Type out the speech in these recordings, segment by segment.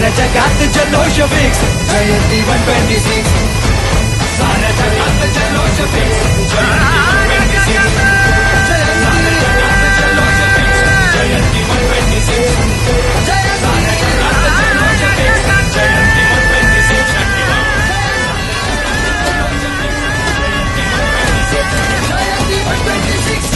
साऱ्या जगात जल्लोष फिक्स जयंती 126 साऱ्या जगात जल्लोष फिक्स जयंती 126 साऱ्या जगात जल्लोष फिक्स जयंती 126 साऱ्या जगात जल्लोष फिक्स जयंती 126 जयंती 126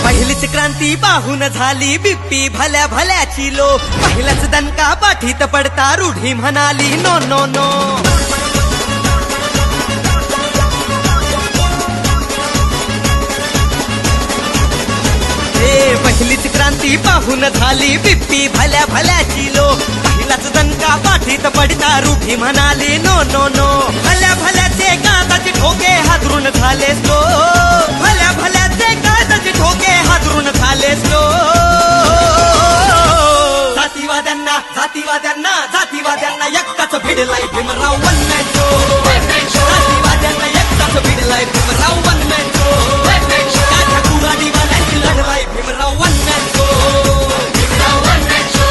पहिलीच क्रांती पाहून झाली बिप्पी भल्या भल्याची लो पहिलाच दणका पाठीत पडता रूढी म्हणाली नो नो नो पहिलीच क्रांती पाहून झाली बिप्पी भल्या भल्याची लो पहिलाच दणका पाठीत पडता रूढी म्हणाली नो नो नो भल्या भल्याचे काळजाचे ठोके हादरून झाले स्लो भल्या भल्याचे काळजाचे ठोके हादरून झाले स्लो जातीवाद्यांना एकटाच भिडलाय भीमराव वन मॅन शो जातीवाद्यांना एकटाच भिडलाय भीमराव वन मॅन शो त्या कुराडी वाल्यांची लढवाय Bhimrao one man show Bhimrao one man show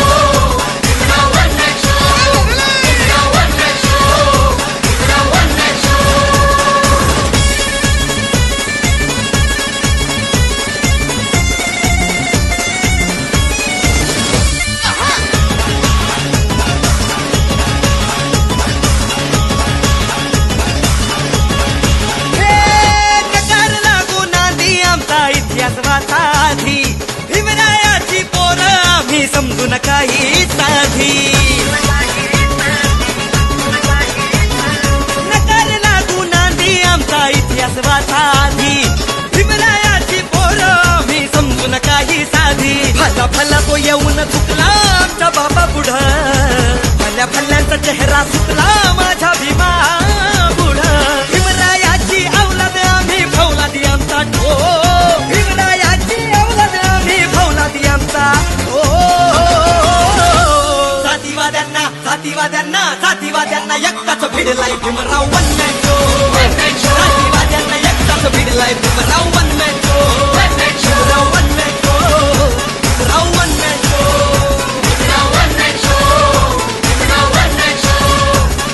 Bhimrao one man show Bhimrao one man show Bhimrao one man show साधी भीमरायाची पोरं आम्ही समजू काही साधी नकार लागू नांदी आमचा इतिहास साधी भीमरायाची पोरं आम्ही समजू काही साधी भला भला तो येऊन चुकला आमच्या बाबा पुढं भल्या भल्यांचा चेहरा सुटला माझ्या भीमा पुढं भीमरायाची औलाद आम्ही फौलादी आमचा ठो जातीवाद्यांना एकटाच भिडलाय भीमराव वन मॅन शो जातीवाद्यांना एकटाच भिडलाय Bhimrao one man show Bhimrao one man show Bhimrao one man show Bhimrao one man show Bhimrao one man show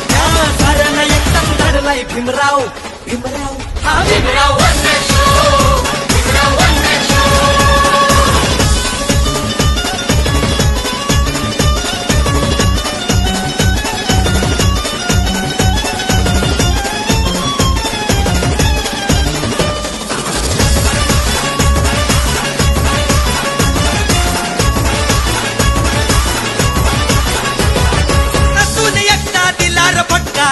त्या साऱ्यांना एकटाच लढलाय भीमराव हा Bhimrao one man show Bhimrao one man show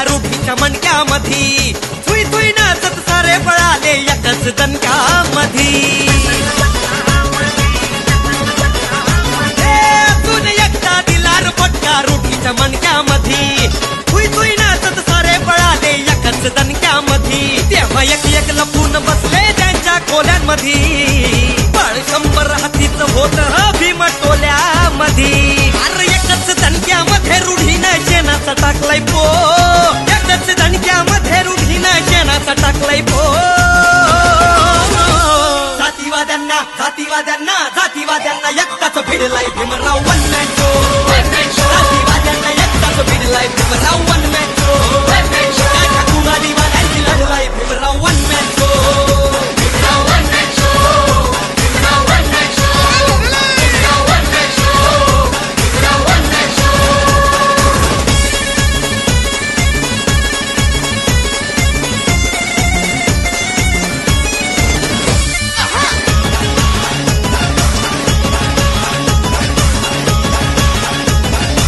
रूढीच्या मणक्यामधी थुई थुई नाचत सारे पळाले एकच दणक्यामधी अजून एकटा दिलार फटका रूढीच्या मणक्यामधी थुई थुई नाचत सारे पळाले एकच दणक्यामधी तेव्हा एक लपून बसले त्यांच्या खोल्यांमधी बळ 100 हातीच होत भीम टोल्यामधी अरे एकच दणक्यामध्ये रूढीनं शेणाचा टाकलाय पो एकच दणक्यामध्ये रूढीनं शेणाचा टाकलाय पो जातीवाद्यांना एकटाच भिडलाय भीमराव वन मॅन शो जातीवाद्यांना एकटाच भिडलाय भीमराव